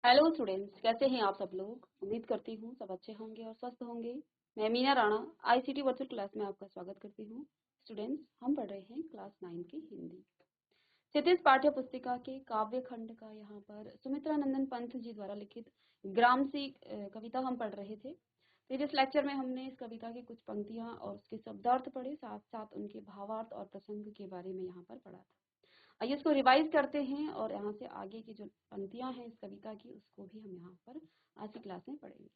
Hello students, कैसे हैं आप सब लोग। उम्मीद करती हूँ सब अच्छे होंगे और स्वस्थ होंगे। मैं Meena Rana ICT virtual class में आपका स्वागत करती हूँ। स्टूडेंट्स, हम पढ़ रहे हैं क्लास 9 की हिंदी क्षितिज पाठ्य पुस्तिका के काव्य खंड का यहाँ पर सुमित्रा नंदन पंत जी द्वारा लिखित ग्रामसी कविता हम पढ़ रहे थे। प्रीवियस लेक्चर में हमने इस कविता की कुछ पंक्तियां और उसके शब्दार्थ पढ़े, साथ साथ उनके भावार्थ और प्रसंग के बारे में यहाँ पर पढ़ा था। आइए इसको रिवाइज करते हैं और यहाँ से आगे की जो पंक्तियां हैं इस कविता की उसको भी हम यहाँ पर आज की क्लास में पढ़ेंगे।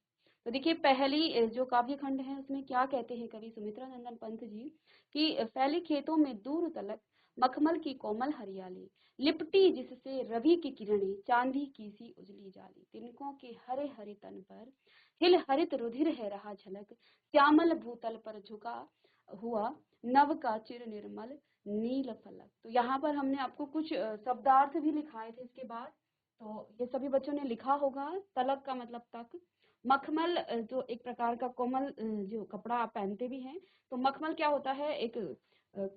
तो देखिए, पहली जो काव्य खंड है उसमें क्या कहते हैं कवि सुमित्रा नंदन पंत जी कि फैले खेतों में दूर तलक मखमल की कोमल हरियाली, लिपटी जिससे रवि की किरणें चांदी की सी उजली जाली, तिनकों के हरे हरे तन पर हिल हरित रुधिर है रहा झलक, श्यामल भूतल पर झुका हुआ नव का चिर निर्मल नील फलक। तो यहाँ पर हमने आपको कुछ शब्दार्थ भी लिखाए थे इसके बाद, तो ये सभी बच्चों ने लिखा होगा। तलक का मतलब तक, मखमल जो एक प्रकार का कोमल जो कपड़ा आप पहनते भी हैं, तो मखमल क्या होता है, एक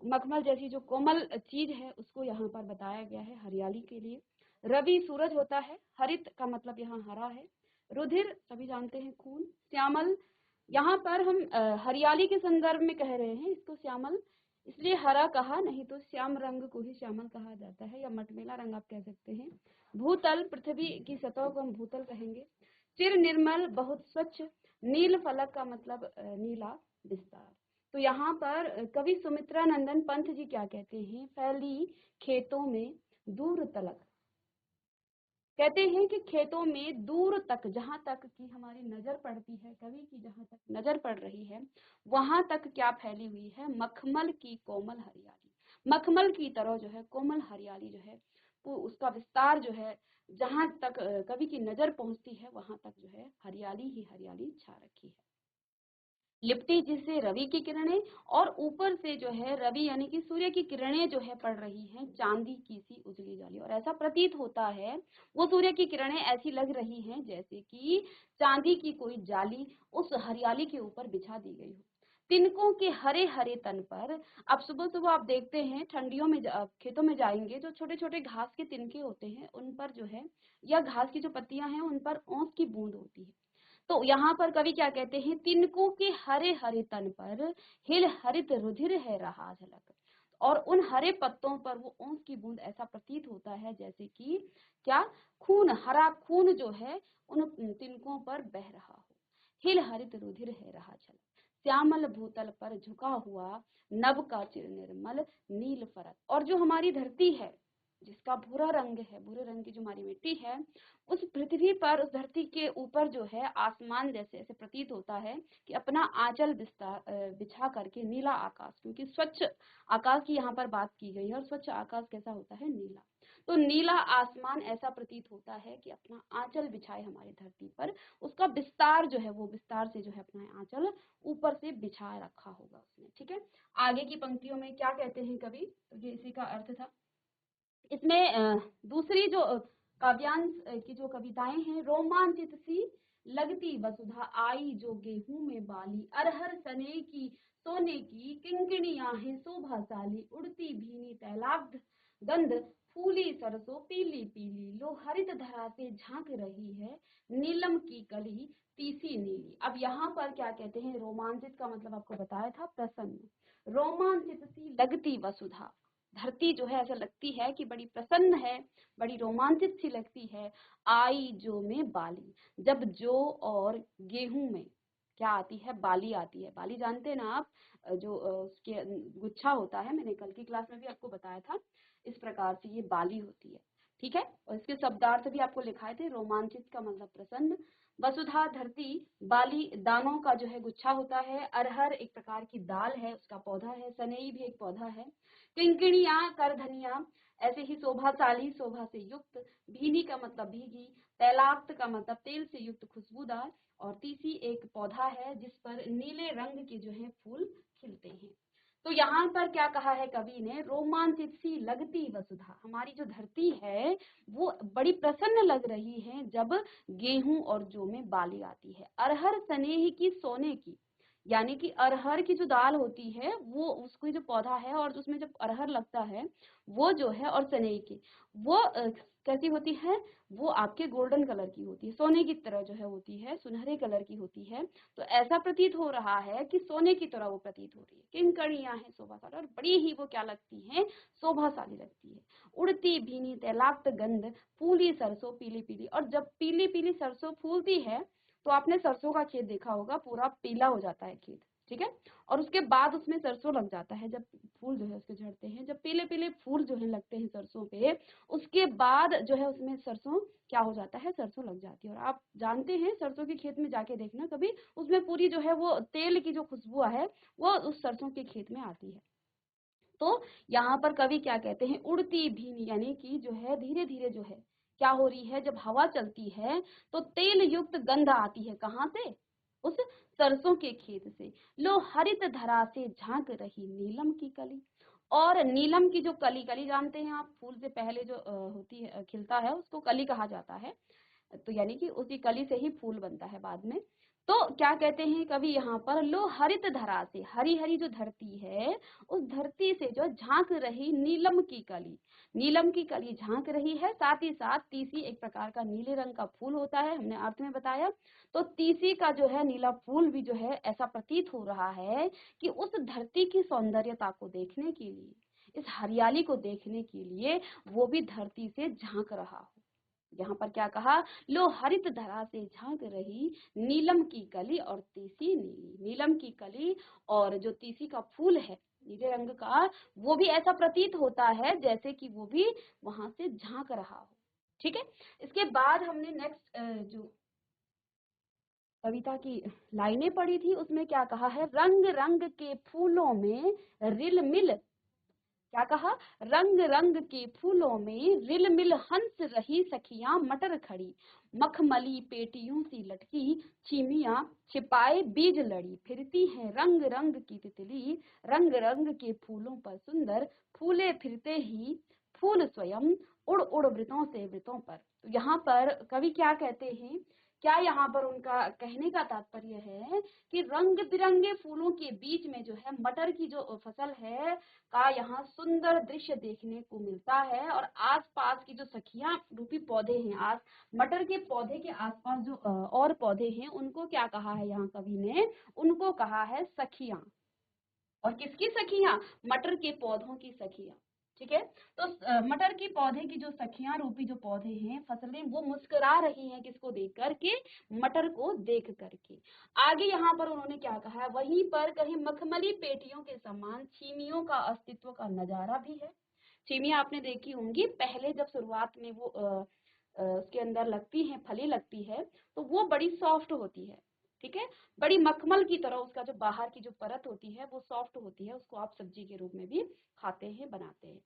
मखमल जैसी जो कोमल चीज है उसको यहाँ पर बताया गया है हरियाली के लिए। रवि सूरज होता है, हरित का मतलब यहाँ हरा है, रुधिर सभी जानते हैं खून, श्यामल यहाँ पर हम हरियाली के संदर्भ में कह रहे हैं इसको श्यामल, इसलिए हरा कहा, नहीं तो श्याम रंग को ही श्यामल कहा जाता है या मटमैला रंग आप कह सकते हैं। भूतल, पृथ्वी की सतह को हम भूतल कहेंगे। चिर निर्मल, बहुत स्वच्छ। नील फलक का मतलब नीला विस्तार। तो यहाँ पर कवि सुमित्रा नंदन पंत जी क्या कहते हैं, फैली खेतों में दूर तलक, कहते हैं कि खेतों में दूर तक, जहां तक की हमारी नजर पड़ती है, कवि की जहां तक नजर पड़ रही है वहां तक क्या फैली हुई है, मखमल की कोमल हरियाली। मखमल की तरह जो है कोमल हरियाली जो है वो उसका विस्तार जो है, जहां तक कवि की नजर पहुंचती है वहां तक जो है हरियाली ही हरियाली छा रखी है। लिपटी जिससे रवि की किरणें, और ऊपर से जो है रवि यानी कि सूर्य की किरणें जो है पड़ रही हैं चांदी की सी उजली जाली, और ऐसा प्रतीत होता है वो सूर्य की किरणें ऐसी लग रही हैं जैसे कि चांदी की कोई जाली उस हरियाली के ऊपर बिछा दी गई हो। तिनकों के हरे हरे तन पर, अब सुबह सुबह आप देखते हैं ठंडियों में खेतों में जाएंगे जो छोटे छोटे घास के तिनके होते हैं उन पर जो है, या घास की जो पत्तियां हैं उन पर ओस की बूंद होती है। तो यहाँ पर कवि क्या कहते हैं, तिनकों के हरे हरे तन पर हिल हरित रुधिर है रहा झलक, और उन हरे पत्तों पर वो ओस की बूंद ऐसा प्रतीत होता है जैसे कि क्या, खून, हरा खून जो है उन तिनकों पर बह रहा हो। हिल हरित रुधिर है रहा झलक, श्यामल भूतल पर झुका हुआ नभ का चिर निर्मल नील फरक। और जो हमारी धरती है जिसका भूरा रंग है, भूरे रंग की जो हमारी मिट्टी है, उस पृथ्वी पर, उस धरती के ऊपर जो है आसमान जैसे ऐसे प्रतीत होता है कि अपना आंचल बिछा करके नीला आकाश, क्योंकि स्वच्छ आकाश की यहाँ पर बात की गई है, और स्वच्छ आकाश कैसा होता है, नीला। तो नीला आसमान ऐसा प्रतीत होता है कि अपना आंचल बिछाए हमारी धरती पर, उसका विस्तार जो है वो विस्तार से जो है अपना आंचल ऊपर से बिछा रखा होगा उसने। ठीक है, आगे की पंक्तियों में क्या कहते हैं कवि, तो ये इसी का अर्थ था। इसमें दूसरी जो काव्यांश की जो कविताएं हैं, रोमांचित सी लगती वसुधा आई जो गेहूं में बाली, अरहर सने की सोने की किंकिणियां हैं शोभाशाली, उड़ती भीनी तैलाब्ध गंध, फूली सरसों पीली पीली, लो हरित धरा से झांक रही है नीलम की कली तीसी नीली। अब यहाँ पर क्या कहते हैं, रोमांचित का मतलब आपको बताया था प्रसन्न। रोमांचित सी लगती वसुधा, धरती जो है ऐसा लगती है कि बड़ी प्रसन्न है, बड़ी रोमांचित सी लगती है। आई जो में बाली, जब जौ और गेहूं में क्या आती है, बाली आती है। बाली जानते हैं ना आप, जो उसके गुच्छा होता है, मैंने कल की क्लास में भी आपको बताया था, इस प्रकार से ये बाली होती है। ठीक है, और इसके शब्दार्थ भी आपको लिखाए थे। रोमांचित का मतलब प्रसन्न, वसुधा धरती, बाली दानों का जो है गुच्छा होता है, अरहर एक प्रकार की दाल है, उसका पौधा है, सनई भी एक पौधा है, किंकिणिया करधनिया ऐसे ही शोभाशाली, शोभा से युक्त, भीनी का मतलब भीगी, तैलाक्त का मतलब तेल से युक्त खुशबूदार, और तीसी एक पौधा है जिस पर नीले रंग के जो है फूल खिलते हैं। तो यहाँ पर क्या कहा है कवि ने, रोमांचित सी लगती वसुधा, हमारी जो धरती है वो बड़ी प्रसन्न लग रही है जब गेहूं और जौ में बाली आती है। अरहर स्नेह की सोने की, यानी कि अरहर की जो दाल होती है वो उसको जो पौधा है और उसमें जब अरहर लगता है वो जो है, और सनई की वो कैसी होती है, वो आपके गोल्डन कलर की होती है, सोने की तरह जो है होती है, सुनहरे कलर की होती है। तो ऐसा प्रतीत हो रहा है कि सोने की तरह वो प्रतीत हो रही है, किंकणियां हैं शोभाशाली, और बड़ी ही वो क्या लगती हैं, शोभाशाली लगती है। उड़ती भीनी तैलाक्त गंध, फूली सरसों पीली पीली, और जब पीली पीली सरसों फूलती है तो आपने सरसों का खेत देखा होगा, पूरा पीला हो जाता है खेत, ठीक है। और उसके बाद उसमें सरसों लग जाता है, जब फूल जो है उसके झड़ते हैं, जब पीले पीले फूल जो है लगते हैं सरसों पे, उसके बाद जो है उसमें सरसों क्या हो जाता है, सरसों लग जाती है। और आप जानते हैं सरसों के खेत में जाके देखना कभी, उसमें पूरी जो है वो तेल की जो खुशबू है वो उस सरसों के खेत में आती है। तो यहाँ पर कवि क्या कहते हैं, उड़ती भीनी, यानी कि जो है धीरे धीरे जो है क्या हो रही है, जब हवा चलती है तो तेल युक्त गंध आती है, कहाँ से, उस सरसों के खेत से। लो हरित धरा से झांक रही नीलम की कली, और नीलम की जो कली, कली जानते हैं आप, फूल से पहले जो होती है, खिलता है, उसको कली कहा जाता है। तो यानी कि उसकी कली से ही फूल बनता है बाद में। तो क्या कहते हैं कवि यहाँ पर, लो हरित धरा से, हरी हरी जो धरती है उस धरती से जो झांक रही नीलम की कली, नीलम की कली झांक रही है। साथ ही साथ तीसी एक प्रकार का नीले रंग का फूल होता है, हमने अर्थ में बताया। तो तीसी का जो है नीला फूल भी जो है ऐसा प्रतीत हो रहा है कि उस धरती की सौंदर्यता को देखने के लिए, इस हरियाली को देखने के लिए वो भी धरती से झांक रहा हो। यहाँ पर क्या कहा, लो हरित धरा से झांक रही नीलम की कली और तीसी नीली, नीलम की कली और जो तीसी का फूल है नीले रंग का, वो भी ऐसा प्रतीत होता है जैसे कि वो भी वहां से झांक रहा हो, ठीक है। इसके बाद हमने नेक्स्ट जो कविता की लाइनें पढ़ी थी उसमें क्या कहा है, रंग रंग के फूलों में रिल मिल, क्या कहा, रंग रंग के फूलों में रिल मिल हंस रही सखियां मटर खड़ी, मखमली पेटियों सी लटकी छिमियां छिपाए बीज लड़ी, फिरती है रंग रंग की तितली, रंग रंग के फूलों पर सुंदर, फूले फिरते ही फूल स्वयं, उड़ उड़ वृतों से वृतों पर। तो यहाँ पर कवि क्या कहते हैं, क्या यहाँ पर उनका कहने का तात्पर्य है कि रंग बिरंगे फूलों के बीच में जो है मटर की जो फसल है का यहाँ सुंदर दृश्य देखने को मिलता है। और आसपास की जो सखियां रूपी पौधे हैं, आस मटर के पौधे के आसपास जो और पौधे हैं उनको क्या कहा है यहाँ कवि ने, उनको कहा है सखियां। और किसकी सखियां, मटर के पौधों की सखियां, ठीक है। तो मटर के पौधे की जो सखियां रूपी जो पौधे हैं फसलें, वो मुस्कुरा रही हैं किसको देख करके, मटर को देख करके। आगे यहाँ पर उन्होंने क्या कहा, वहीं पर कहीं मखमली पेटियों के समान छीमियों का अस्तित्व का नजारा भी है। छीमियां आपने देखी होंगी, पहले जब शुरुआत में वो उसके अंदर लगती है, फली लगती है, तो वो बड़ी सॉफ्ट होती है, ठीक है, बड़ी मखमल की तरह उसका जो बाहर की जो परत होती है वो सॉफ्ट होती है, उसको आप सब्जी के रूप में भी खाते हैं, बनाते हैं।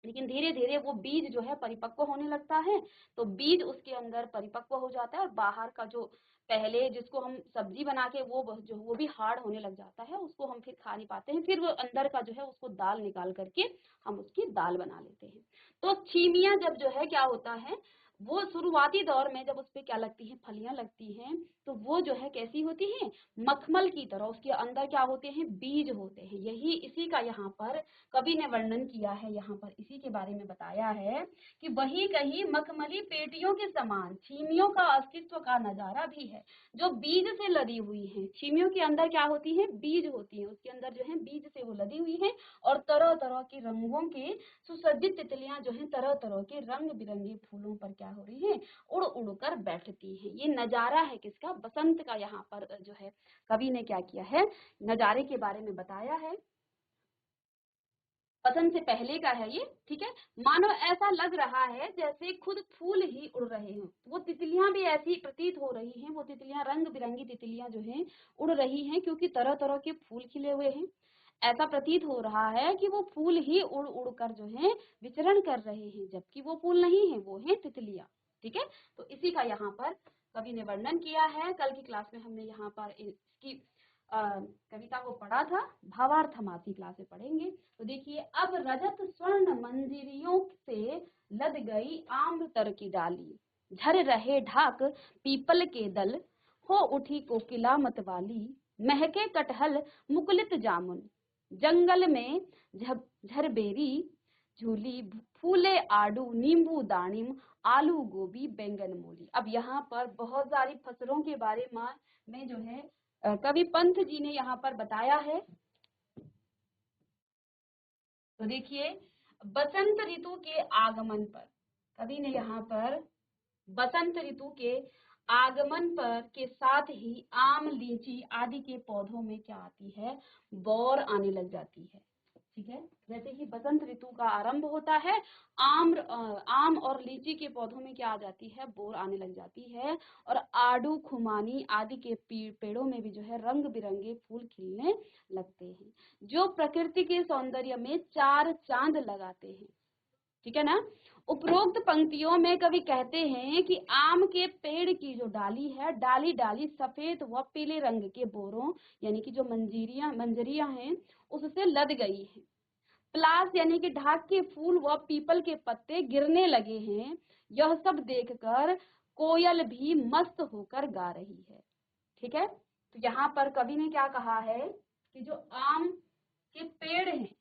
लेकिन धीरे धीरे वो बीज जो है परिपक्व होने लगता है, तो बीज उसके अंदर परिपक्व हो जाता है और बाहर का जो पहले जिसको हम सब्जी बना के वो भी हार्ड होने लग जाता है, उसको हम फिर खा नहीं पाते हैं, फिर वो अंदर का जो है उसको दाल निकाल करके हम उसकी दाल बना लेते हैं। तो छीमियां जब जो है क्या होता है, वो शुरुआती दौर में जब उस पे क्या लगती है, फलियां लगती हैं, तो वो जो है कैसी होती है, मखमल की तरह, उसके अंदर क्या होते हैं, बीज होते हैं। यही इसी का यहाँ पर कवि ने वर्णन किया है, यहाँ पर इसी के बारे में बताया है कि वही कहीं मखमली पेटियों के समान छीमियों का अस्तित्व का नजारा भी है, जो बीज से लदी हुई है। छीमियों के अंदर क्या होती है, बीज होती है, उसके अंदर जो है बीज से वो लदी हुई है, और तरह तरह के रंगों के सुसज्जित तितलियां जो है तरह तरह के रंग बिरंगे फूलों पर क्या हो रही है, उड़ उड़ कर बैठती है। ये नजारा है किसका, बसंत का। यहाँ पर जो है कवि ने क्या किया है, नजारे के बारे में बताया है, पतन से पहले का है ये, ठीक है। मानो ऐसा लग रहा है जैसे खुद फूल ही उड़ रहे हों। वो तितलियां भी ऐसी प्रतीत हो रही हैं, वो तितलियां रंग बिरंगी तितलियां जो हैं उड़ रही हैं, क्योंकि तरह तरह के फूल खिले हुए हैं। ऐसा प्रतीत हो रहा है कि वो फूल ही उड़ उड़ कर जो है विचरण कर रहे हैं, जबकि वो फूल नहीं है, वो है तितलियां, ठीक है। तो इसी का यहाँ पर कवि ने वर्णन किया है। कल की क्लास में हमने यहाँ पर इसकी कविता को पढ़ा था, भावार्थ हम आज की क्लास में पढ़ेंगे। तो देखिए, अब रजत स्वर्ण मंजरियों से लद गई आम्र तर की डाली, झर रहे ढाक पीपल के दल, हो उठी कोकिला मतवाली, महके कटहल मुकुलित जामुन, जंगल में झरबेरी झूली, फूले आड़ू नींबू दानिम, आलू गोभी बैंगन मूली। अब यहाँ पर बहुत सारी फसलों के बारे में जो है कवि पंत जी ने यहाँ पर बताया है। तो देखिए, बसंत ऋतु के आगमन पर कवि ने यहाँ पर बसंत ऋतु के आगमन पर के साथ ही आम लीची आदि के पौधों में क्या आती है, बौर आने लग जाती है। ठीक है, जैसे ही बसंत ऋतु का आरंभ होता है, आम और लीची के पौधों में क्या आ जाती है, बोर आने लग जाती है। और आड़ू खुमानी आदि के पेड़ों में भी जो है रंग बिरंगे फूल खिलने लगते हैं, जो प्रकृति के सौंदर्य में चार चांद लगाते हैं। ठीक है ना। उपरोक्त पंक्तियों में कवि कहते हैं कि आम के पेड़ की जो डाली है, डाली डाली सफेद व पीले रंग के बोरों यानी कि जो मंजरियां हैं उससे लद गई है। प्लास यानी कि ढाक के फूल व पीपल के पत्ते गिरने लगे हैं। यह सब देखकर कोयल भी मस्त होकर गा रही है। ठीक है, तो यहाँ पर कवि ने क्या कहा है कि जो आम के पेड़ हैं,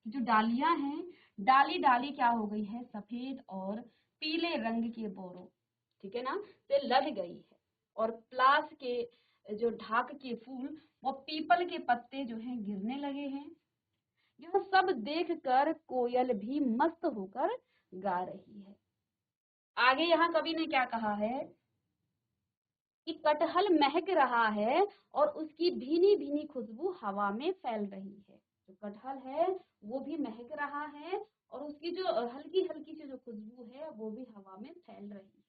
जो डालियां हैं, डाली डाली क्या हो गई है, सफेद और पीले रंग के बोरों, ठीक है ना, से लद गई है। और प्लास के जो ढाक के फूल वो पीपल के पत्ते जो हैं गिरने लगे हैं। यह सब देखकर कोयल भी मस्त होकर गा रही है। आगे यहाँ कवि ने क्या कहा है कि कटहल महक रहा है और उसकी भीनी भीनी खुशबू हवा में फैल रही है। जो कटहल है वो भी महक रहा है और उसकी जो हल्की हल्की सी जो खुशबू है वो भी हवा में फैल रही है।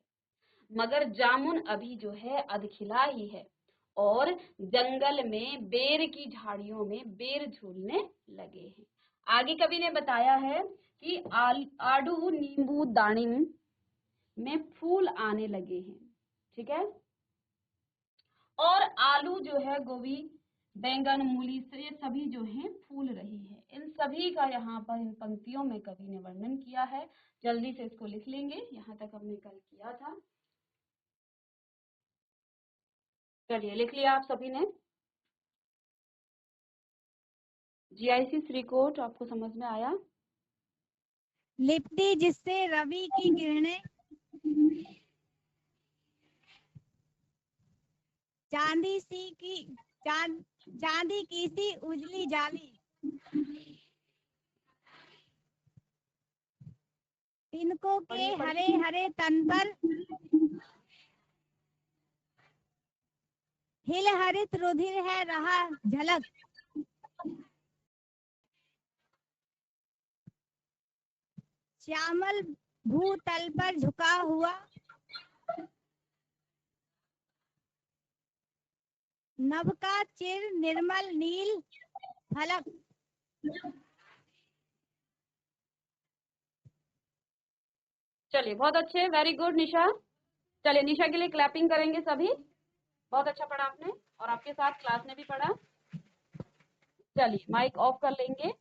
मगर जामुन अभी जो है अधखिला ही है और जंगल में बेर की झाड़ियों में बेर झूलने लगे हैं। आगे कवि ने बताया है कि आड़ू नींबू दानिम में फूल आने लगे हैं। ठीक है, और आलू जो है, गोभी, बैंगन, मूली से ये सभी जो है फूल रही है। इन सभी का यहाँ पर इन पंक्तियों में कवि ने वर्णन किया है। जल्दी से इसको लिख लेंगे, यहाँ तक हमने कल किया था। चलिए लिख लिया आप सभी ने। जीआईसी श्रीकोट आपको समझ में आया? लिपटी जिससे रवि की किरणें, चांदी की सी उजली जाली, तिनको के हरे हरे तन पर हिल हरित रुधिर है रहा झलक, श्यामल भूतल पर झुका हुआ नभ का चिर निर्मल नील फलक। चलिए बहुत अच्छे, वेरी गुड निशा। चलिए निशा के लिए क्लैपिंग करेंगे सभी। बहुत अच्छा पढ़ा आपने और आपके साथ क्लास ने भी पढ़ा। चलिए माइक ऑफ कर लेंगे।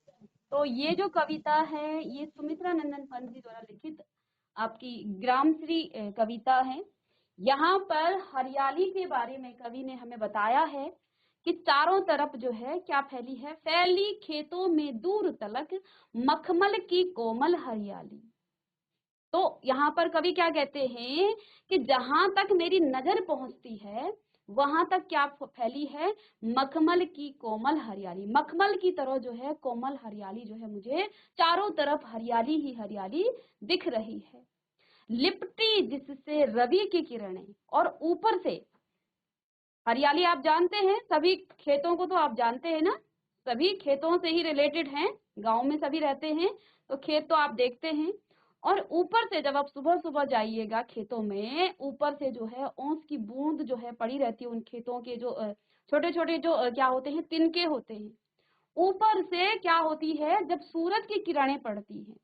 तो ये जो कविता है ये सुमित्रा नंदन पंत जी द्वारा लिखित आपकी ग्रामश्री कविता है। यहाँ पर हरियाली के बारे में कवि ने हमें बताया है कि चारों तरफ जो है क्या फैली है, फैली खेतों में दूर तलक मखमल की कोमल हरियाली। तो यहाँ पर कवि क्या कहते हैं कि जहां तक मेरी नजर पहुंचती है वहां तक क्या फैली है, मखमल की कोमल हरियाली। मखमल की तरह जो है कोमल हरियाली जो है, मुझे चारों तरफ हरियाली ही हरियाली दिख रही है। लिपटी जिससे रवि की किरणें, और ऊपर से हरियाली आप जानते हैं, सभी खेतों को तो आप जानते हैं ना, सभी खेतों से ही रिलेटेड हैं, गांव में सभी रहते हैं तो खेत तो आप देखते हैं। और ऊपर से जब आप सुबह सुबह जाइएगा खेतों में, ऊपर से जो है ओस की बूंद जो है पड़ी रहती है उन खेतों के जो छोटे छोटे जो क्या होते हैं, तिनके होते हैं। ऊपर से क्या होती है, जब सूरज की किरणें पड़ती हैं,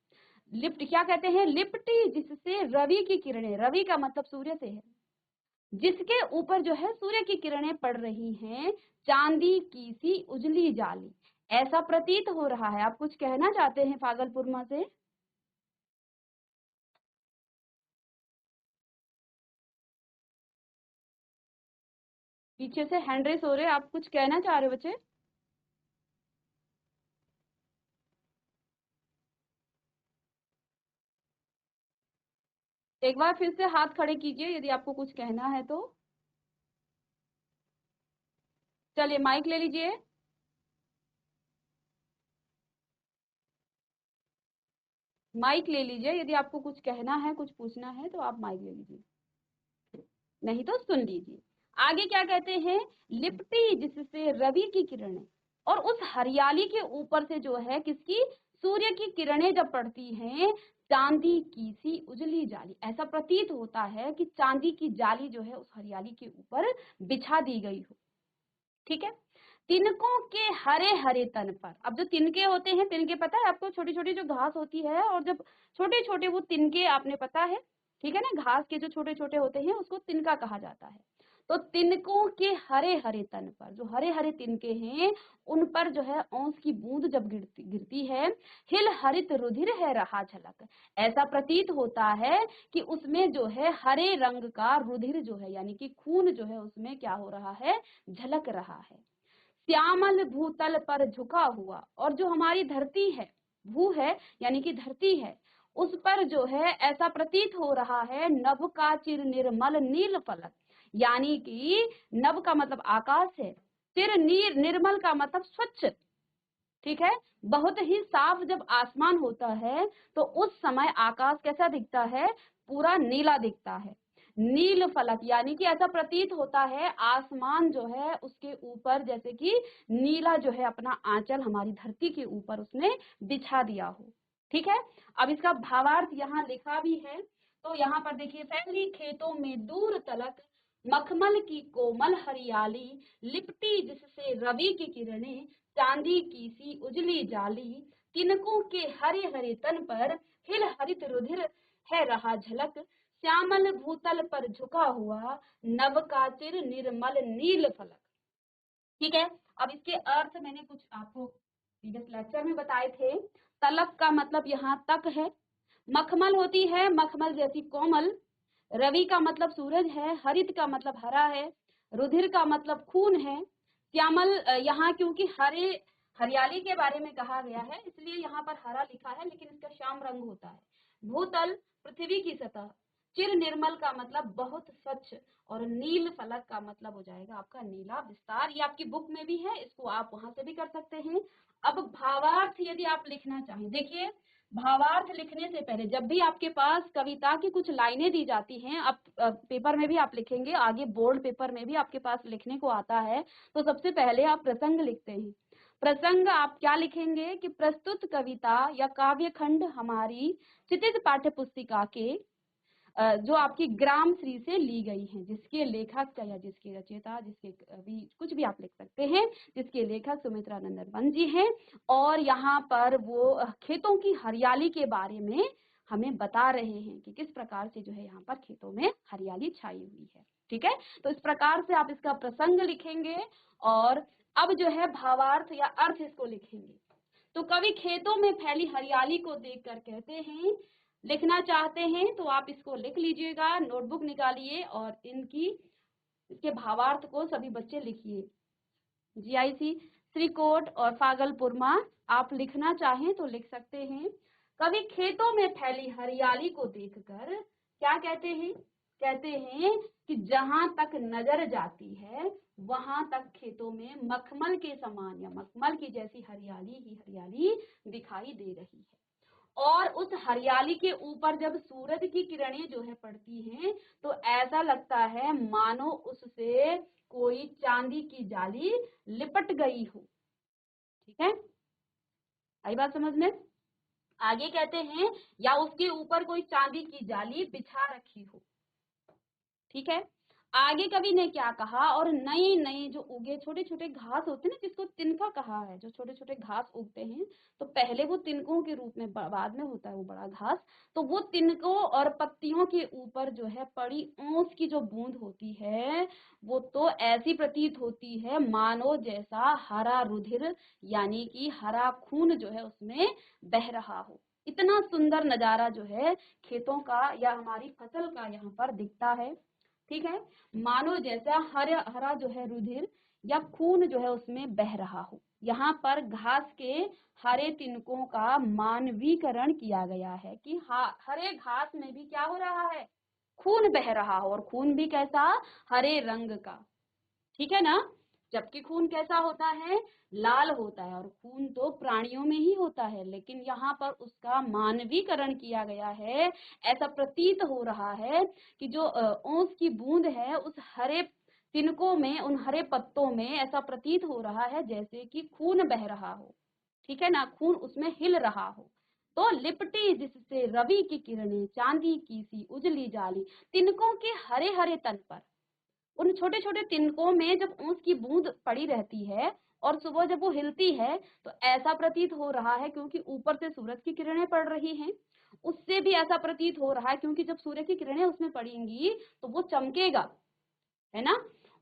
लिप्ट क्या कहते हैं, लिपटी जिससे रवि की किरणें, रवि का मतलब सूर्य से है, जिसके ऊपर जो है सूर्य की किरणें पड़ रही हैं, चांदी की सी उजली जाली, ऐसा प्रतीत हो रहा है। आप कुछ कहना चाहते हैं फागलपुरमा से? पीछे से हैंड रेस हो रहे, आप कुछ कहना चाह रहे हो बच्चे? एक बार फिर से हाथ खड़े कीजिए यदि आपको कुछ कहना है तो। चलिए माइक ले लीजिए। माइक ले लीजिए, यदि आपको कुछ कहना है, कुछ पूछना है तो आप माइक ले लीजिए, नहीं तो सुन लीजिए। आगे क्या कहते हैं, लिपटी जिससे रवि की किरणें, और उस हरियाली के ऊपर से जो है किसकी, सूर्य की किरणें जब पड़ती हैं, चांदी की सी उजली जाली, ऐसा प्रतीत होता है कि चांदी की जाली जो है उस हरियाली के ऊपर बिछा दी गई हो। ठीक है। तिनकों के हरे हरे तन पर, अब जो तिनके होते हैं, तिनके पता है आपको, छोटी छोटी जो घास होती है, और जब छोटे छोटे वो तिनके आपने पता है, ठीक है ना, घास के जो छोटे छोटे होते हैं उसको तिनका कहा जाता है। तो तिनकों के हरे हरे तन पर, जो हरे हरे तिनके हैं उन पर जो है ओस की बूंद जब गिरती गिरती है, हिल हरित रुधिर है रहा झलक, ऐसा प्रतीत होता है कि उसमें जो है हरे रंग का रुधिर जो है, यानी कि खून जो है उसमें क्या हो रहा है, झलक रहा है। श्यामल भूतल पर झुका हुआ, और जो हमारी धरती है, भू है यानी कि धरती है, उस पर जो है ऐसा प्रतीत हो रहा है नभ का चिर निर्मल नील फलक, यानी कि नभ का मतलब आकाश है, चिर निर्मल का मतलब स्वच्छ। ठीक है। बहुत ही साफ जब आसमान होता है तो उस समय आकाश कैसा दिखता है, पूरा नीला दिखता है। नील फलक यानी कि ऐसा प्रतीत होता है आसमान जो है उसके ऊपर जैसे कि नीला जो है अपना आंचल हमारी धरती के ऊपर उसने बिछा दिया हो। ठीक है। अब इसका भावार्थ यहाँ लिखा भी है, तो यहाँ पर देखिए, फैली खेतों में दूर तलक मखमल की कोमल हरियाली, लिपटी जिससे रवि की किरणें, चांदी की सी उजली जाली, तिनकों के हरे हरे तन पर हिल हरित रुधिर है रहा झलक, श्यामल भूतल पर झुका हुआ नभ का चिर निर्मल नील फलक। ठीक है। अब इसके अर्थ मैंने कुछ आपको प्रीवियस लेक्चर में बताए थे। तलक का मतलब यहाँ तक है, मखमल होती है मखमल जैसी कोमल, रवि का मतलब सूरज है, हरित का मतलब हरा है, रुधिर का मतलब खून है, श्यामल यहाँ क्योंकि हरे हरियाली के बारे में कहा गया है इसलिए यहाँ पर हरा लिखा है, लेकिन इसका श्याम रंग होता है। भूतल पृथ्वी की सतह, चिर निर्मल का मतलब बहुत स्वच्छ, और नील फलक का मतलब हो जाएगा आपका नीला विस्तार। ये आपकी बुक में भी है, इसको आप वहां से भी कर सकते हैं। अब भावार्थ यदि आप लिखना चाहें, देखिए भावार्थ लिखने से पहले जब भी आपके पास कविता की कुछ लाइनें दी जाती हैं, आप पेपर में भी आप लिखेंगे, आगे बोर्ड पेपर में भी आपके पास लिखने को आता है, तो सबसे पहले आप प्रसंग लिखते हैं। प्रसंग आप क्या लिखेंगे कि प्रस्तुत कविता या काव्य खंड हमारी क्षितिज पाठ्य पुस्तिका के जो आपकी ग्राम श्री से ली गई हैं, जिसके लेखक या जिसके रचयिता, जिसके कवि, कुछ भी आप लिख सकते हैं, जिसके लेखक सुमित्रा नंदन वन जी हैं, और यहाँ पर वो खेतों की हरियाली के बारे में हमें बता रहे हैं कि किस प्रकार से जो है यहाँ पर खेतों में हरियाली छाई हुई है। ठीक है। तो इस प्रकार से आप इसका प्रसंग लिखेंगे, और अब जो है भावार्थ या अर्थ इसको लिखेंगे। तो कवि खेतों में फैली हरियाली को देखकर कहते हैं, लिखना चाहते हैं तो आप इसको लिख लीजिएगा, नोटबुक निकालिए और इसके भावार्थ को सभी बच्चे लिखिए। जीआईसी श्रीकोट और फागलपुरमा आप लिखना चाहें तो लिख सकते हैं। कवि खेतों में फैली हरियाली को देखकर क्या कहते हैं, कहते हैं कि जहां तक नजर जाती है वहां तक खेतों में मखमल के समान या मखमल की जैसी हरियाली ही हरियाली दिखाई दे रही है। और उस हरियाली के ऊपर जब सूरज की किरणें जो है पड़ती हैं तो ऐसा लगता है मानो उससे कोई चांदी की जाली लिपट गई हो। ठीक है, आई बात समझ में? आगे कहते हैं या उसके ऊपर कोई चांदी की जाली बिछा रखी हो। ठीक है। आगे कवि ने क्या कहा, और नई नई जो उगे छोटे छोटे घास होते हैं ना, जिसको तिनका कहा है, जो छोटे छोटे घास उगते हैं, तो पहले वो तिनकों के रूप में, बाद में होता है वो बड़ा घास, तो वो तिनकों और पत्तियों के ऊपर जो है पड़ी ओस की जो बूंद होती है वो तो ऐसी प्रतीत होती है मानो जैसा हरा रुधिर यानी कि हरा खून जो है उसमें बह रहा हो। इतना सुंदर नजारा जो है खेतों का या हमारी फसल का यहाँ पर दिखता है। ठीक है, मानो जैसा हरा हरा जो है रुधिर या खून जो है उसमें बह रहा हो। यहाँ पर घास के हरे तिनकों का मानवीकरण किया गया है कि हरे घास में भी क्या हो रहा है, खून बह रहा हो, और खून भी कैसा, हरे रंग का, ठीक है ना। जबकि खून कैसा होता है, लाल होता है, और खून तो प्राणियों में ही होता है, लेकिन यहाँ पर उसका मानवीकरण किया गया है। ऐसा प्रतीत हो रहा है कि जो ओस की बूंद है उस हरे तिनकों में, उन हरे पत्तों में ऐसा प्रतीत हो रहा है जैसे कि खून बह रहा हो, ठीक है ना, खून उसमें हिल रहा हो। तो लिपटी जिससे रवि की किरणें चांदी की सी उजली जाली, तिनकों के हरे हरे तन पर, उन छोटे छोटे तिनकों में जब ओस की बूंद पड़ी रहती है और सुबह जब वो हिलती है तो ऐसा प्रतीत हो रहा है, क्योंकि ऊपर से सूरज की किरणें पड़ रही हैं, उससे भी ऐसा प्रतीत हो रहा है क्योंकि जब सूर्य की किरणें उसमें पड़ेंगी तो वो चमकेगा, है ना।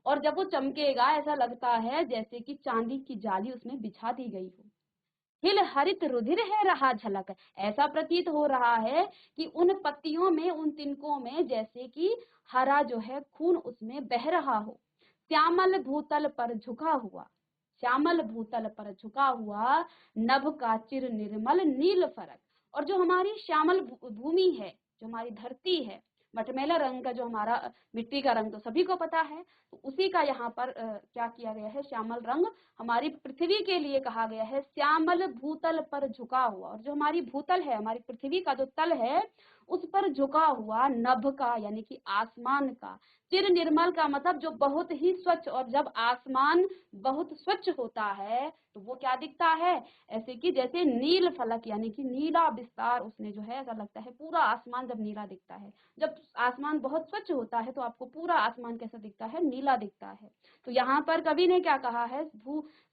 और जब वो चमकेगा ऐसा लगता है जैसे कि चांदी की जाली उसमें बिछा दी गई हो। हिल हरित रुधिर है रहा झलक, ऐसा प्रतीत हो रहा है कि उन पत्तियों में, उन तिनकों में जैसे कि हरा जो है खून उसमें बह रहा हो। श्यामल भूतल पर झुका हुआ, श्यामल भूतल पर झुका हुआ, नभ का चिर निर्मल नील फरक। और जो हमारी श्यामल भूमि है, जो हमारी धरती है, मटमैला रंग का जो हमारा मिट्टी का रंग तो सभी को पता है, तो उसी का यहाँ पर क्या किया गया है, श्यामल रंग हमारी पृथ्वी के लिए कहा गया है, श्यामल भूतल पर झुका हुआ। और जो हमारी भूतल है, हमारी पृथ्वी का जो तल है, उस पर झुका हुआ, नभ का यानी कि आसमान का, चिर निर्मल का मतलब जो बहुत ही स्वच्छ। और जब आसमान बहुत स्वच्छ होता है तो वो क्या दिखता है, ऐसे कि जैसे नील फलक यानी कि नीला विस्तार उसने जो है, ऐसा लगता है पूरा आसमान जब नीला दिखता है। जब आसमान बहुत स्वच्छ होता है तो आपको पूरा आसमान कैसा दिखता है, नीला दिखता है। तो यहाँ पर कवि ने क्या कहा है,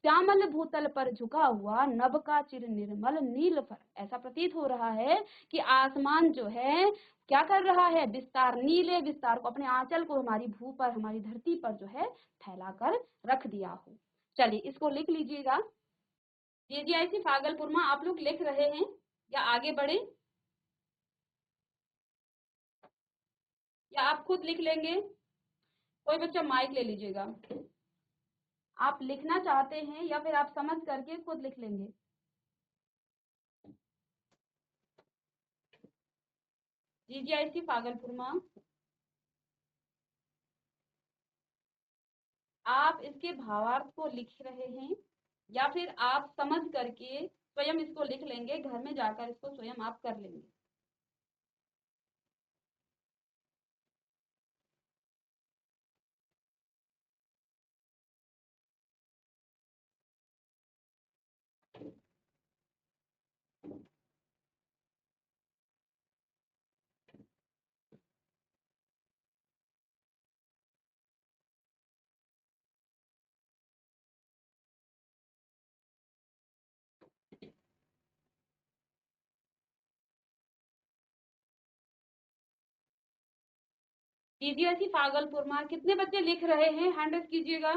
श्यामल भूतल पर झुका हुआ, नभ का चिर निर्मल नील फर। ऐसा प्रतीत हो रहा है कि आसमान जो है क्या कर रहा है, विस्तार, नीले विस्तार को, अपने आंचल को हमारी भू पर, हमारी धरती पर जो है फैलाकर रख दिया हो। चलिए इसको लिख लीजिएगा। जेजीआईसी भागलपुर में आप लोग लिख रहे हैं या आगे बढ़े, या आप खुद लिख लेंगे? कोई बच्चा माइक ले लीजिएगा। आप लिखना चाहते हैं या फिर आप समझ करके खुद लिख लेंगे? जीजीआईसी भागलपुर में आप इसके भावार्थ को लिख रहे हैं या फिर आप समझ करके स्वयं इसको लिख लेंगे, घर में जाकर इसको स्वयं आप कर लेंगे? जीजीआईसी भागलपुर में कितने बच्चे लिख रहे हैं, हैंड रेज कीजिएगा।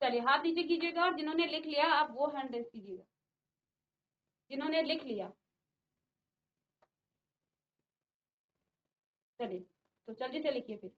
चलिए हाथ नीचे कीजिएगा, और जिन्होंने लिख लिया आप वो हैंड रेज कीजिएगा, जिन्होंने लिख लिया। चलिए तो जल्दी से लिखिए फिर।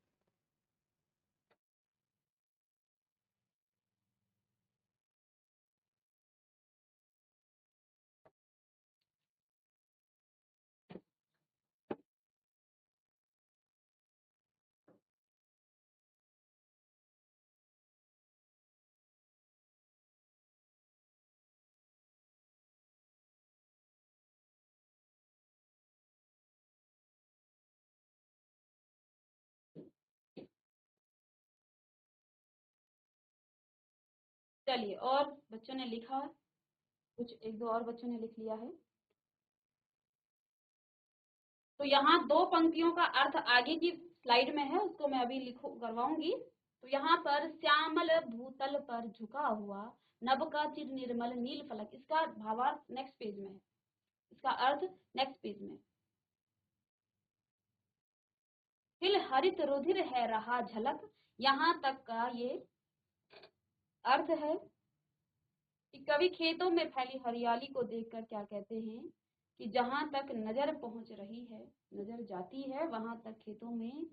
चलिए, और बच्चों ने लिखा, कुछ एक दो और बच्चों ने लिख लिया है। तो यहाँ दो पंक्तियों का अर्थ आगे की स्लाइड में है, उसको मैं अभी लिखो करवाऊंगी। तो यहाँ पर श्यामल भूतल पर झुका हुआ, नभ का चिर निर्मल नील फलक, इसका भावार्थ नेक्स्ट पेज में है, इसका अर्थ नेक्स्ट पेज में। हिल हरित रुधिर है रहा झलक, यहाँ तक का ये अर्थ है कि कवि खेतों में फैली हरियाली को देखकर क्या कहते हैं कि जहां तक नजर पहुंच रही है, नजर जाती है, वहां तक खेतों में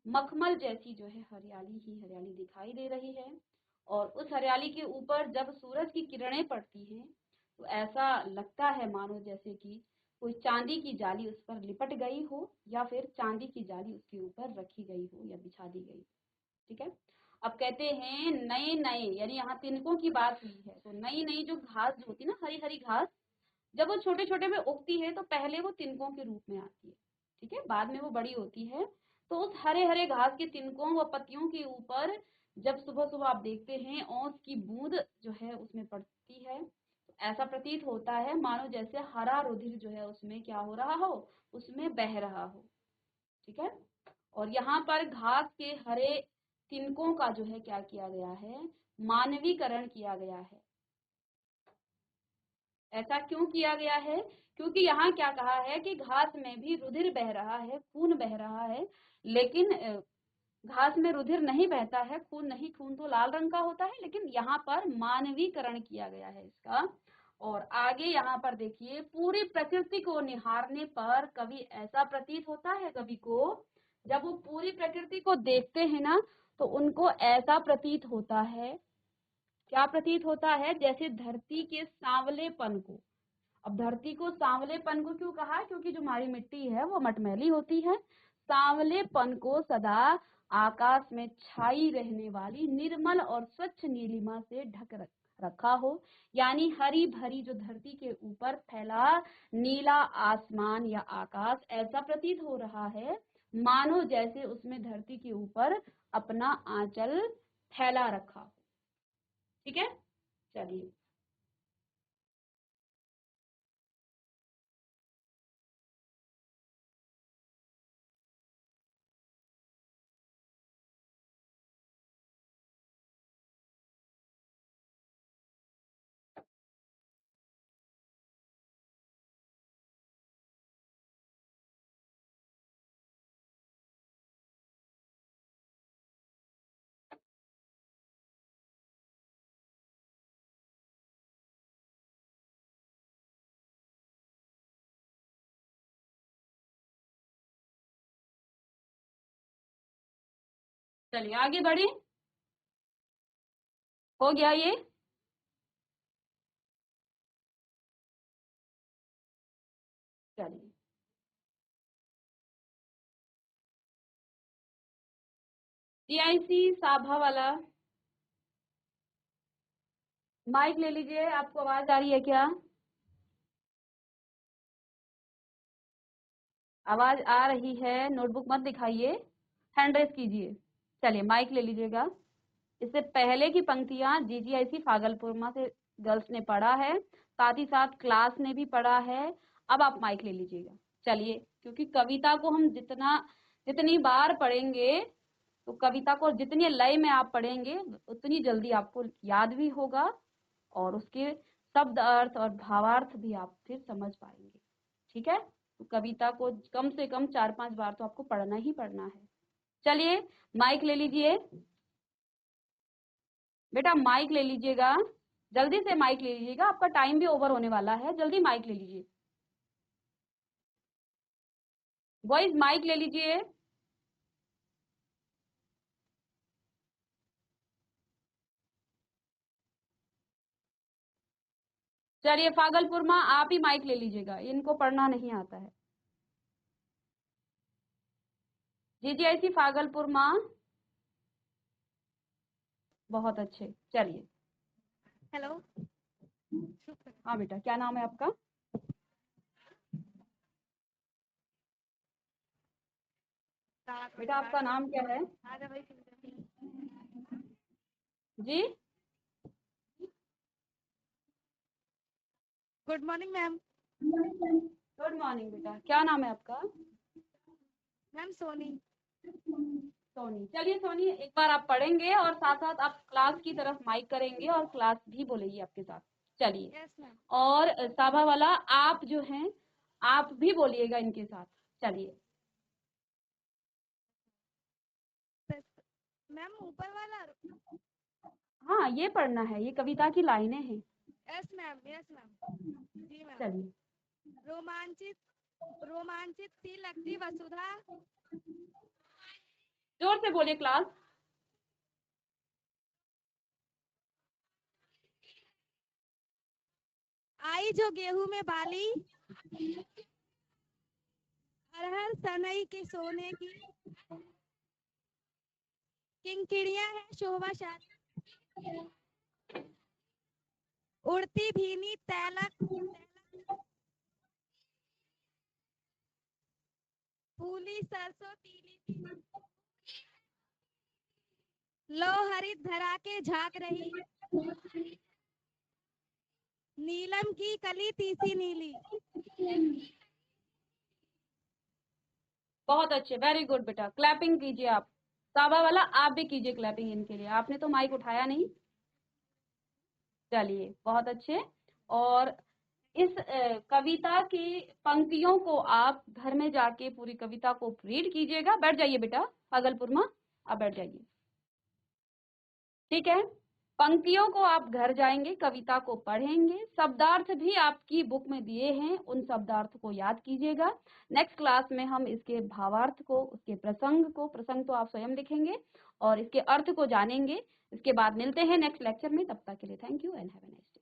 मखमल जैसी जो है हरियाली ही हरियाली दिखाई दे रही है। और उस हरियाली के ऊपर जब सूरज की किरणें पड़ती हैं तो ऐसा लगता है मानो जैसे कि कोई चांदी की जाली उस पर लिपट गई हो या फिर चांदी की जाली उसके ऊपर रखी गई हो या बिछा दी गई। ठीक है। अब कहते हैं नए नए, यानी यहाँ तिनकों की बात हुई है, तो नई नई जो घास जो होती है ना, हरी हरी घास, जब वो छोटे छोटे में उगती है तो पहले वो तिनकों के रूप में आती है। ठीक है, बाद में वो बड़ी होती है। तो उस हरे हरे घास के तिनकों व पत्तियों के ऊपर जब सुबह सुबह आप देखते हैं ओस की बूंद जो है उसमें पड़ती है, तो ऐसा प्रतीत होता है मानो जैसे हरा रुधिर जो है उसमें क्या हो रहा हो, उसमें बह रहा हो। ठीक है। और यहाँ पर घास के हरे तिनकों का जो है क्या किया गया है, मानवीकरण किया गया है। ऐसा क्यों किया गया है? क्योंकि यहाँ क्या कहा है कि घास में भी रुधिर बह रहा है, खून बह रहा है, लेकिन घास में रुधिर नहीं बहता है, खून नहीं, खून तो लाल रंग का होता है, लेकिन यहाँ पर मानवीकरण किया गया है इसका। और आगे यहाँ पर देखिए, पूरी प्रकृति को निहारने पर कभी ऐसा प्रतीत होता है कवि को, जब वो पूरी प्रकृति को देखते हैं ना, तो उनको ऐसा प्रतीत होता है, क्या प्रतीत होता है, जैसे धरती के सांवलेपन को। अब धरती को सांवलेपन को क्यों कहा? क्योंकि जो हमारी मिट्टी है वो मटमैली होती है। सांवलेपन को सदा आकाश में छाई रहने वाली निर्मल और स्वच्छ नीलिमा से ढक रखा हो, यानी हरी भरी जो धरती के ऊपर फैला नीला आसमान या आकाश, ऐसा प्रतीत हो रहा है मानो जैसे उसमें धरती के ऊपर अपना आंचल फैला रखा हो। ठीक है, चलिए। चलिए आगे बढ़े, हो गया ये। चलिए, टीआईसी साभा वाला माइक ले लीजिए, आपको आवाज आ रही है क्या? आवाज आ रही है, नोटबुक मत दिखाइए, हैंड रेस कीजिए। चलिए माइक ले लीजिएगा। इससे पहले की पंक्तियां जीजीआईसी भागलपुर से गर्ल्स ने पढ़ा है, साथ ही साथ क्लास ने भी पढ़ा है। अब आप माइक ले लीजिएगा। चलिए, क्योंकि कविता को हम जितनी बार पढ़ेंगे, तो कविता को जितनी लय में आप पढ़ेंगे उतनी जल्दी आपको याद भी होगा, और उसके शब्द अर्थ और भावार्थ भी आप फिर समझ पाएंगे। ठीक है, तो कविता को कम से कम 4-5 बार तो आपको पढ़ना ही पढ़ना है। चलिए माइक ले लीजिए बेटा, माइक ले लीजिएगा, जल्दी से माइक ले लीजिएगा, आपका टाइम भी ओवर होने वाला है, जल्दी माइक ले लीजिए। बॉयज माइक ले लीजिए। चलिए भागलपुर माँ, आप ही माइक ले लीजिएगा, इनको पढ़ना नहीं आता है। जीजीआईसी भागलपुर माँ, बहुत अच्छे। चलिए। हेलो। हाँ बेटा, क्या नाम है आपका? बेटा आपका नाम क्या है जी? Good morning ma'am. Good morning बेटा, क्या नाम है आपका? मैम सोनी। सोनी। चलिए सोनी, एक बार आप पढ़ेंगे और साथ साथ आप क्लास की तरफ माइक करेंगे और क्लास भी बोलेगी आपके साथ। चलिए। Yes ma'am. और साभा वाला आप जो हैं, आप भी बोलिएगा इनके साथ। चलिए। मैम ऊपर वाला। हाँ, ये पढ़ना है, ये कविता की लाइनें हैं। Yes ma'am, yes ma'am. जी मैम। चलिए। रोमांचित सी लगती वसुधा, जोर से बोलिए क्लास। आई जो गेहूं में बाली, अरहर सनई के सोने की, किंकिणियां है शोभाशाली, उड़ती भीनी तैलक, फूली सरसों तीली, लो हरित धरा के झांक रही, नीलम की कली तीसी नीली। बहुत अच्छे, वेरी गुड बेटा, क्लैपिंग कीजिए आप। साबा वाला आप भी कीजिए क्लैपिंग इनके लिए, आपने तो माइक उठाया नहीं। चलिए बहुत अच्छे। और इस कविता की पंक्तियों को आप घर में जाके पूरी कविता को रीड कीजिएगा। बैठ जाइए बेटा भागलपुर, आप बैठ जाइए, ठीक है। पंक्तियों को आप घर जाएंगे, कविता को पढ़ेंगे, शब्दार्थ भी आपकी बुक में दिए हैं, उन शब्दार्थ को याद कीजिएगा। नेक्स्ट क्लास में हम इसके भावार्थ को, उसके प्रसंग तो आप स्वयं लिखेंगे और इसके अर्थ को जानेंगे। इसके बाद मिलते हैं नेक्स्ट लेक्चर में, तब तक के लिए thank you and have a nice day.